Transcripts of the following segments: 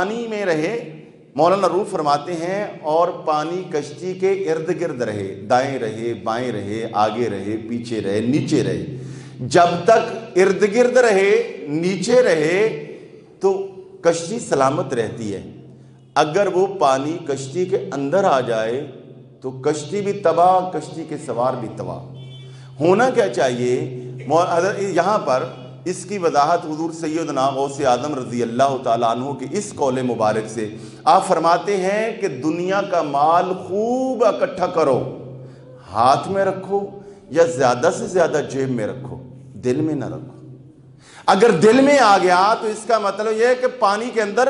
پانی میں رہے، مولانا روح فرماتے ہیں، اور پانی کشتی کے ارد گرد رہے، دائیں رہے، بائیں رہے، آگے رہے، پیچھے رہے، نیچے رہے۔ جب تک ارد گرد رہے، نیچے رہے، تو کشتی سلامت رہتی ہے۔ اگر وہ پانی کشتی کے اندر آ جائے تو کشتی بھی تباہ، کشتی کے سوار بھی تباہ۔ ہونا کیا چاہیے؟ یہاں پر اس کی وضاحت حضور سیدنا غوث اعظم رضی اللہ تعالیٰ عنہ کے اس قول مبارک سے آپ فرماتے ہیں کہ دنیا کا مال خوب اکٹھا کرو، ہاتھ میں رکھو یا زیادہ سے زیادہ جیب میں رکھو، دل میں نہ رکھو۔ اگر دل میں آ گیا تو اس کا مطلب یہ ہے کہ پانی کے اندر،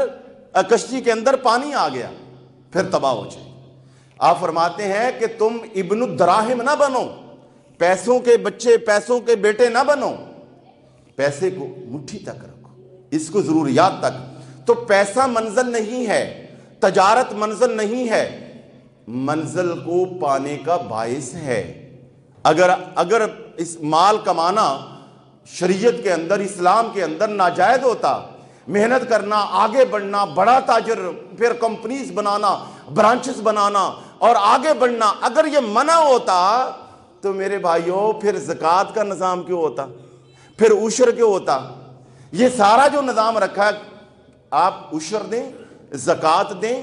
کشتی کے اندر پانی آ گیا، پھر تباہ ہو جائے۔ آپ فرماتے ہیں کہ تم ابن الدراہم نہ بنو، پیسوں کے بچے، پیسوں کے بیٹے نہ بنو، پیسے کو مٹھی تک رکھو، اس کو ضروریات تک۔ تو پیسہ منزل نہیں ہے، تجارت منزل نہیں ہے، منزل کو پانے کا باعث ہے۔ اگر اس مال کمانا شریعت کے اندر، اسلام کے اندر ناجائز ہوتا، محنت کرنا، آگے بڑھنا، بڑا تاجر، پھر کمپنیز بنانا، برانچز بنانا اور آگے بڑھنا، اگر یہ منع ہوتا تو میرے بھائیوں پھر زکوٰۃ کا نظام کیوں ہوتا، پھر عشر کیوں ہوتا؟ یہ سارا جو نظام رکھا ہے، آپ عشر دیں، زکوٰۃ دیں،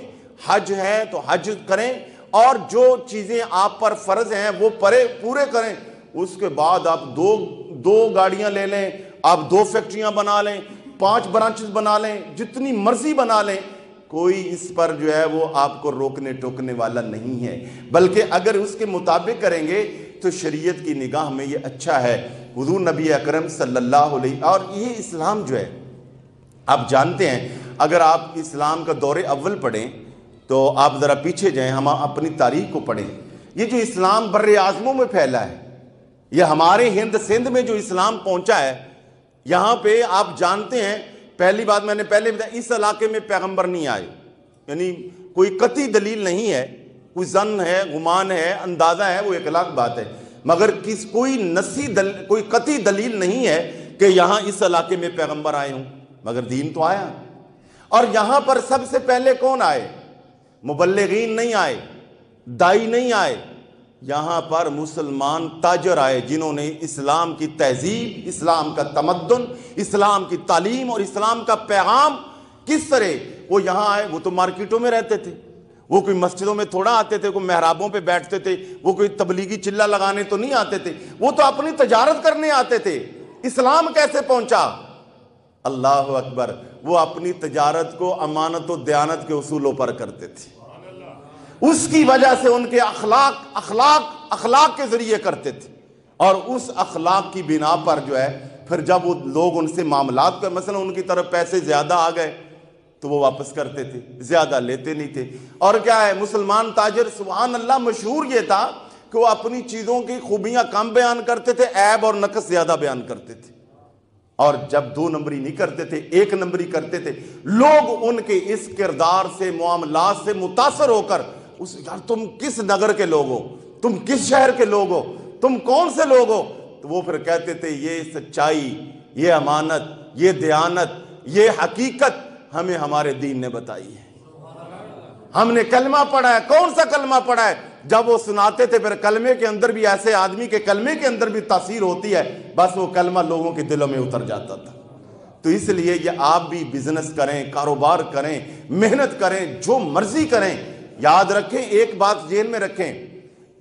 حج ہے تو حج کریں، اور جو چیزیں آپ پر فرض ہیں وہ پورے کریں۔ اس کے بعد آپ دو گاڑیاں لے لیں، آپ 2 فیکٹریاں بنا لیں، 5 برانچز بنا لیں، جتنی مرضی بنا لیں، کوئی اس پر جو ہے وہ آپ کو روکنے ٹوکنے والا نہیں ہے۔ بلکہ اگر اس کے مطابق کریں گے تو شریعت کی نگاہ میں یہ اچھا ہے۔ حضور نبی اکرم صلی اللہ علیہ، اور یہ اسلام جو ہے آپ جانتے ہیں، اگر آپ اسلام کا دور اول پڑھیں تو آپ ذرا پیچھے جائیں، ہم اپنی تاریخ کو پڑھیں۔ یہ جو اسلام بر اعظموں میں پھیلا ہے، یہ ہمارے ہند سندھ میں جو اسلام پہنچا ہے، یہاں پہ آپ جانتے ہیں، پہلی بات میں نے پہلے بتایا، اس علاقے میں پیغمبر نہیں آئے، یعنی کوئی قطعی دلیل نہیں ہے، کوئی ظن ہے، گمان ہے، اندازہ ہے، وہ ایک الگ بات ہے، مگر کوئی قطعی دلیل نہیں ہے کہ یہاں اس علاقے میں پیغمبر آئے ہوں، مگر دین تو آیا۔ اور یہاں پر سب سے پہلے کون آئے؟ مبلغین نہیں آئے، دائی نہیں آئے، یہاں پر مسلمان تاجر آئے، جنہوں نے اسلام کی تہذیب، اسلام کا تمدن، اسلام کی تعلیم اور اسلام کا پیغام کس طرح وہ یہاں آئے۔ وہ تو مارکیٹوں میں رہتے تھے، وہ کوئی مسجدوں میں تھوڑا آتے تھے، کوئی محرابوں پہ بیٹھتے تھے، وہ کوئی تبلیغی چلہ لگانے تو نہیں آتے تھے، وہ تو اپنی تجارت کرنے آتے تھے۔ اسلام کیسے پہنچا؟ اللہ اکبر، وہ اپنی تجارت کو امانت و دیانت کے اصولوں پر کرتے تھے، اس کی وجہ سے ان کے اخلاق کے ذریعے کرتے تھے، اور اس اخلاق کی بنا پر جو ہے پھر جب وہ لوگ ان سے معاملات کر، مثلا ان کی طرف پیسے زیادہ آ گئے تو وہ واپس کرتے تھے، زیادہ لیتے نہیں تھے۔ اور کیا ہے، مسلمان تاجر سبحان اللہ مشہور یہ تھا کہ وہ اپنی چیزوں کی خوبیاں کم بیان کرتے تھے، عیب اور نقص زیادہ بیان کرتے تھے، اور جب 2 نمبری نہیں کرتے تھے، 1 نمبری کرتے تھے۔ لوگ ان کے اس کردار سے، معاملات سے متاثر ہو کر یار تم کس نگر کے لوگ ہو، تم کس شہر کے لوگ ہو، تم کون سے لوگ ہو؟ تو وہ پھر کہتے تھے یہ سچائی، یہ امانت، یہ دیانت، یہ حقیقت ہمیں ہمارے دین نے بتائی ہے، ہم نے کلمہ پڑھا ہے۔ کون سا کلمہ پڑھا ہے؟ جب وہ سناتے تھے پھر کلمے کے اندر بھی، ایسے آدمی کے کلمے کے اندر بھی تاثیر ہوتی ہے، بس وہ کلمہ لوگوں کے دلوں میں اتر جاتا تھا۔ تو اس لیے یہ آپ بھی بزنس کریں، کاروبار کریں، محنت کریں، جو مرضی کریں، یاد رکھیں ایک بات ذہن میں رکھیں،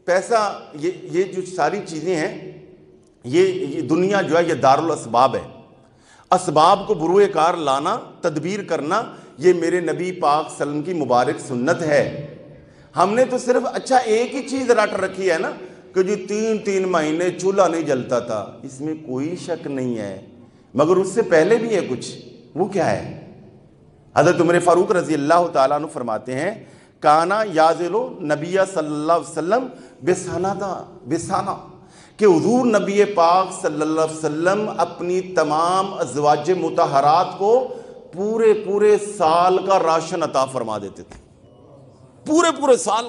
پیسہ یہ جو ساری چیزیں ہیں، یہ دنیا جو ہے یہ دارالاسباب ہے۔ اسباب کو بروئے کار لانا، تدبیر کرنا، یہ میرے نبی پاک صلی اللہ علیہ وسلم کی مبارک سنت ہے۔ ہم نے تو صرف اچھا ایک ہی چیز رٹ رکھی ہے نا، کہ جو 3 مہینے چولہا نہیں جلتا تھا، اس میں کوئی شک نہیں ہے، مگر اس سے پہلے بھی ہے کچھ۔ وہ کیا ہے؟ حضرت عمر فاروق رضی اللہ تعالیٰ عنہ فرماتے ہیں، کانا یازلو نبی صلی اللہ علیہ وسلم بسانہ، کہ حضور نبی پاک صلی اللہ علیہ وسلم اپنی تمام ازواج مطہرات کو پورے سال کا راشن عطا فرما دیتے تھے، پورے سال۔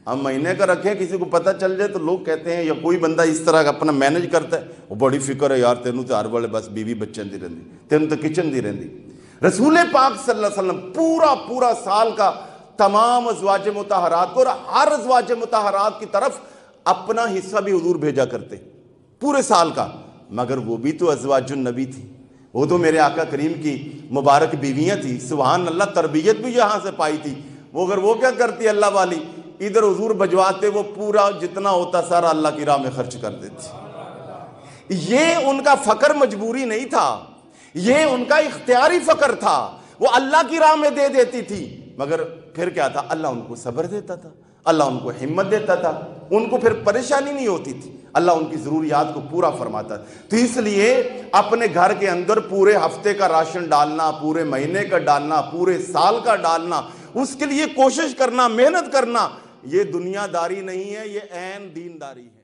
ہم مہینے کا رکھیں، کسی کو پتہ چل جائے تو لوگ کہتے ہیں، یا کوئی بندہ اس طرح اپنا مینج کرتا ہے، وہ بڑی فکر ہے یار، تینوں تو ہر ویلے بس بیوی بچن دی رہندی، تینوں تو کچن دی رہندی۔ رسول پاک صلی اللہ علیہ وسلم پورا سال کا تمام ازواج مطہرات کو، اور ہر ازواج مطہرات کی طرف اپنا حصہ بھی حضور بھیجا کرتے پورے سال کا، مگر وہ بھی تو ازواج النبی تھی، وہ تو میرے آقا کریم کی مبارک بیویاں تھی، سبحان اللہ، تربیت بھی یہاں سے پائی تھی وہ۔ اگر وہ کیا کرتی اللہ والی، ادھر حضور بھجواتے، وہ پورا جتنا ہوتا سارا اللہ کی راہ میں خرچ کر دیتی۔ یہ ان کا فقر مجبوری نہیں تھا، یہ ان کا اختیاری فقر تھا، وہ اللہ کی راہ میں دے دیتی تھی، مگر پھر کیا تھا، اللہ ان کو صبر دیتا تھا، اللہ ان کو ہمت دیتا تھا، ان کو پھر پریشانی نہیں ہوتی تھی، اللہ ان کی ضروریات کو پورا فرماتا ہے۔ تو اس لیے اپنے گھر کے اندر پورے ہفتے کا راشن ڈالنا، پورے مہینے کا ڈالنا، پورے سال کا ڈالنا، اس کے لیے کوشش کرنا، محنت کرنا، یہ دنیا داری نہیں ہے، یہ عین دینداری ہے۔